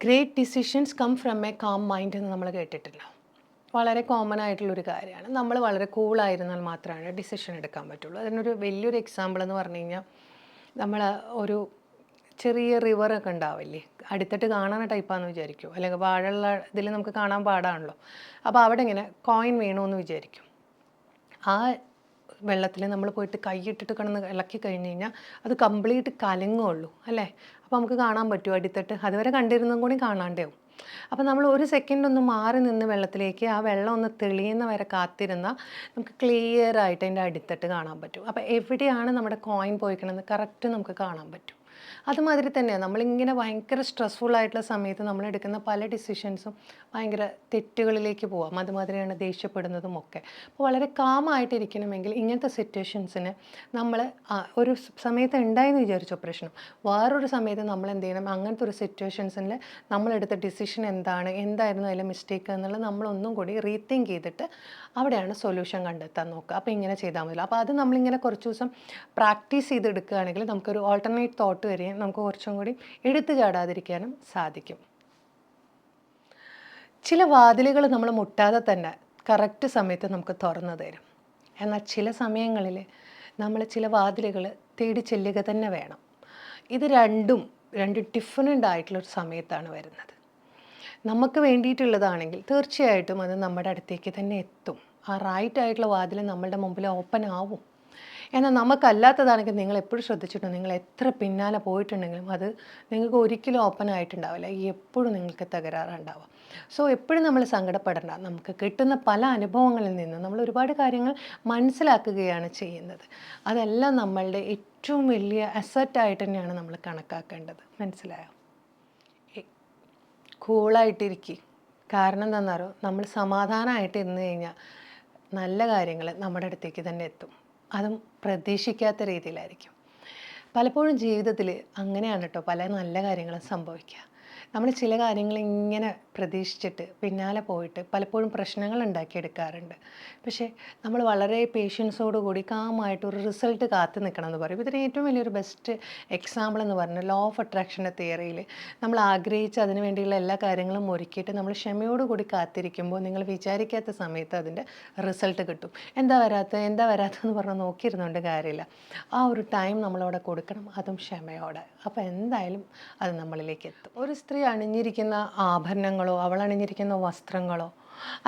Great decisions come from a calm mind എന്ന് നമ്മൾ കേട്ടിട്ടില്ല. വളരെ കോമൺ ആയിട്ടുള്ളൊരു കാര്യമാണ്. നമ്മൾ വളരെ കൂളായിരുന്നാൽ മാത്രമാണ് ഡിസിഷൻ എടുക്കാൻ പറ്റുള്ളൂ. അതിനൊരു വലിയൊരു എക്സാമ്പിൾ എന്ന് പറഞ്ഞു കഴിഞ്ഞാൽ, നമ്മൾ ഒരു ചെറിയ റിവറൊക്കെ ഉണ്ടാവില്ലേ, അടുത്തിട്ട് കാണുന്ന ടൈപ്പാണെന്ന് വിചാരിക്കും, അല്ലെങ്കിൽ വാഴയുള്ള ഇതിൽ നമുക്ക് കാണാൻ പാടാണല്ലോ. അപ്പോൾ അവിടെ ഇങ്ങനെ കോയിൻ വീണമെന്ന് വിചാരിക്കും. ആ വെള്ളത്തിൽ നമ്മൾ പോയിട്ട് കൈയിട്ടിട്ട് കിടന്ന് ഇളക്കി കഴിഞ്ഞ് കഴിഞ്ഞാൽ അത് കംപ്ലീറ്റ് കലങ്ങുള്ളൂ അല്ലേ. അപ്പോൾ നമുക്ക് കാണാൻ പറ്റുമോ അടിത്തട്ട്? അതുവരെ കണ്ടിരുന്നതും കൂടി കാണാണ്ടാവും. അപ്പോൾ നമ്മൾ ഒരു സെക്കൻഡ് ഒന്ന് മാറി നിന്ന് വെള്ളത്തിലേക്ക് ആ വെള്ളം ഒന്ന് തെളിയുന്ന വരെ കാത്തിരുന്നാൽ നമുക്ക് ക്ലിയർ ആയിട്ട് അതിൻ്റെ അടിത്തട്ട് കാണാൻ പറ്റും. അപ്പോൾ എവിടെയാണ് നമ്മുടെ കോയിൻ പോയിക്കണമെന്ന് കറക്റ്റ് നമുക്ക് കാണാൻ പറ്റും. അതുമാതിരി തന്നെയാണ് നമ്മളിങ്ങനെ ഭയങ്കര സ്ട്രെസ്ഫുൾ ആയിട്ടുള്ള സമയത്ത് നമ്മൾ എടുക്കുന്ന പല ഡിസിഷൻസും ഭയങ്കര തെറ്റുകളിലേക്ക് പോവാം. അതുമാതിരിയാണ് ദേഷ്യപ്പെടുന്നതും ഒക്കെ. അപ്പോൾ വളരെ കാമായിട്ടിരിക്കണമെങ്കിൽ ഇങ്ങനത്തെ സിറ്റുവേഷൻസിന് നമ്മൾ ഒരു സമയത്ത് ഉണ്ടായെന്ന് വിചാരിച്ചോ പ്രശ്നം, വേറൊരു സമയത്ത് നമ്മൾ എന്ത് ചെയ്യണം, അങ്ങനത്തെ ഒരു സിറ്റുവേഷൻസിൽ നമ്മളെടുത്ത ഡിസിഷൻ എന്തായിരുന്നു അതിലെ മിസ്റ്റേക്ക് എന്നുള്ളത് നമ്മളൊന്നും കൂടി റീതിങ്ക് ചെയ്തിട്ട് അവിടെയാണ് സൊല്യൂഷൻ കണ്ടെത്താൻ നോക്കുക. അപ്പോൾ ഇങ്ങനെ ചെയ്താൽ മതി. അപ്പോൾ അത് നമ്മളിങ്ങനെ കുറച്ച് ദിവസം പ്രാക്ടീസ് ചെയ്തെടുക്കുകയാണെങ്കിൽ നമുക്കൊരു ഓൾട്ടർനേറ്റ് തോട്ട് വരികയും നമുക്ക് കുറച്ചും കൂടി എടുത്തു ചാടാതിരിക്കാനും സാധിക്കും. ചില വാതിലുകൾ നമ്മൾ മുട്ടാതെ തന്നെ കറക്റ്റ് സമയത്ത് നമുക്ക് തുറന്നു തരും. എന്നാൽ ചില സമയങ്ങളിൽ നമ്മൾ ചില വാതിലുകൾ തേടി ചെല്ലുക തന്നെ വേണം. ഇത് രണ്ട് ഡിഫറൻ്റ് ആയിട്ടുള്ളൊരു സമയത്താണ് വരുന്നത്. നമുക്ക് വേണ്ടിയിട്ടുള്ളതാണെങ്കിൽ തീർച്ചയായിട്ടും അത് നമ്മുടെ അടുത്തേക്ക് തന്നെ എത്തും. ആ റൈറ്റ് ആയിട്ടുള്ള വാതിൽ നമ്മളുടെ മുമ്പിൽ ഓപ്പൺ ആവും. എന്നാൽ നമുക്കല്ലാത്തതാണെങ്കിൽ നിങ്ങൾ എപ്പോഴും ശ്രദ്ധിച്ചിട്ടുണ്ടോ, നിങ്ങൾ എത്ര പിന്നാലെ പോയിട്ടുണ്ടെങ്കിലും അത് നിങ്ങൾക്ക് ഒരിക്കലും ഓപ്പൺ ആയിട്ടുണ്ടാവില്ല. എപ്പോഴും നിങ്ങൾക്ക് തകരാറുണ്ടാവുക. സോ എപ്പോഴും നമ്മൾ സങ്കടപ്പെടേണ്ട. നമുക്ക് കിട്ടുന്ന പല അനുഭവങ്ങളിൽ നിന്ന് നമ്മൾ ഒരുപാട് കാര്യങ്ങൾ മനസ്സിലാക്കുകയാണ് ചെയ്യുന്നത്. അതെല്ലാം നമ്മളുടെ ഏറ്റവും വലിയ അസറ്റായിട്ട് തന്നെയാണ് നമ്മൾ കണക്കാക്കേണ്ടത്. മനസ്സിലായോ? കൂളായിട്ടിരിക്കുക. കാരണം എന്താണെന്നറിയോ, നമ്മൾ സമാധാനമായിട്ട് ഇരുന്ന് കഴിഞ്ഞാൽ നല്ല കാര്യങ്ങൾ നമ്മുടെ അടുത്തേക്ക് തന്നെ എത്തും. അതും പ്രതീക്ഷിക്കാത്ത രീതിയിലായിരിക്കും. പലപ്പോഴും ജീവിതത്തിൽ അങ്ങനെയാണ് കേട്ടോ പല നല്ല കാര്യങ്ങളും സംഭവിക്കുക. നമ്മൾ ചില കാര്യങ്ങൾ ഇങ്ങനെ പ്രതീക്ഷിച്ചിട്ട് പിന്നാലെ പോയിട്ട് പലപ്പോഴും പ്രശ്നങ്ങൾ ഉണ്ടാക്കിയെടുക്കാറുണ്ട്. പക്ഷേ നമ്മൾ വളരെ പേഷ്യൻസോടുകൂടി കാമായിട്ട് ഒരു റിസൾട്ട് കാത്തു നിൽക്കണം എന്ന് പറയും. ഇതിന് ഏറ്റവും വലിയൊരു ബെസ്റ്റ് എക്സാമ്പിൾ എന്ന് പറഞ്ഞാൽ ലോ ഓഫ് അട്രാക്ഷൻ്റെ തിയറിയിൽ നമ്മൾ ആഗ്രഹിച്ച് അതിന് വേണ്ടിയുള്ള എല്ലാ കാര്യങ്ങളും ഒരുക്കിയിട്ട് നമ്മൾ ക്ഷമയോടുകൂടി കാത്തിരിക്കുമ്പോൾ നിങ്ങൾ വിചാരിക്കാത്ത സമയത്ത് അതിൻ്റെ റിസൾട്ട് കിട്ടും. എന്താ വരാത്തതെന്ന് പറഞ്ഞാൽ നോക്കിയിരുന്നുകൊണ്ട് കാര്യമില്ല. ആ ഒരു ടൈം നമ്മളവിടെ കൊടുക്കണം, അതും ക്ഷമയോടെ. അപ്പോൾ എന്തായാലും അത് നമ്മളിലേക്ക് എത്തും. ഒരു സ്ത്രീ അണിഞ്ഞിരിക്കുന്ന ആഭരണങ്ങളോ അവൾ അണിഞ്ഞിരിക്കുന്ന വസ്ത്രങ്ങളോ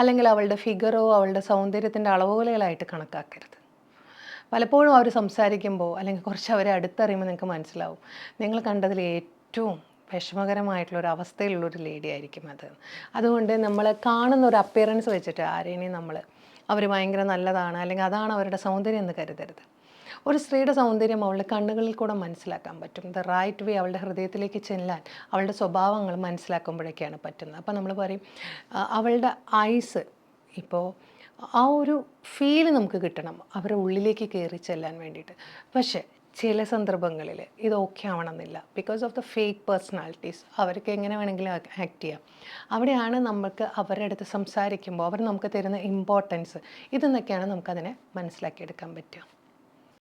അല്ലെങ്കിൽ അവളുടെ ഫിഗറോ അവളുടെ സൗന്ദര്യത്തിൻ്റെ അളവുകളായിട്ട് കണക്കാക്കരുത്. പലപ്പോഴും അവർ സംസാരിക്കുമ്പോൾ അല്ലെങ്കിൽ കുറച്ച് അവരെ അടുത്തറിയുമ്പോൾ നിങ്ങൾക്ക് മനസ്സിലാവും നിങ്ങൾ കണ്ടതിൽ ഏറ്റവും വിഷമകരമായിട്ടുള്ളൊരു അവസ്ഥയിലുള്ളൊരു ലേഡി ആയിരിക്കും അത്. അതുകൊണ്ട് നമ്മൾ കാണുന്ന ഒരു അപ്പിയറൻസ് വെച്ചിട്ട് ആരെയും അവർ ഭയങ്കര നല്ലതാണ് അല്ലെങ്കിൽ അതാണ് അവരുടെ സൗന്ദര്യം എന്ന് കരുതരുത്. ഒരു സ്ത്രീയുടെ സൗന്ദര്യം അവളുടെ കണ്ണുകളിൽ കൂടെ മനസ്സിലാക്കാൻ പറ്റും. ദ റൈറ്റ് വേ അവളുടെ ഹൃദയത്തിലേക്ക് ചെല്ലാൻ അവളുടെ സ്വഭാവങ്ങൾ മനസ്സിലാക്കുമ്പോഴൊക്കെയാണ് പറ്റുന്നത്. അപ്പോൾ നമ്മൾ പറയും അവളുടെ ഐസ്, ഇപ്പോൾ ആ ഒരു ഫീല് നമുക്ക് കിട്ടണം അവരുടെ ഉള്ളിലേക്ക് കയറി ചെല്ലാൻ വേണ്ടിയിട്ട്. പക്ഷേ ചില സന്ദർഭങ്ങളിൽ ഇത് ഓക്കെ ആവണമെന്നില്ല. Because of the fake personalities അവർക്ക് എങ്ങനെ വേണമെങ്കിലും ആക്ട് ചെയ്യാം. അവിടെയാണ് നമുക്ക് അവരുടെ അടുത്ത് സംസാരിക്കുമ്പോൾ അവർ നമുക്ക് തരുന്ന ഇമ്പോർട്ടൻസ് ഇതെന്നൊക്കെയാണ് നമുക്കതിനെ മനസ്സിലാക്കിയെടുക്കാൻ പറ്റുക.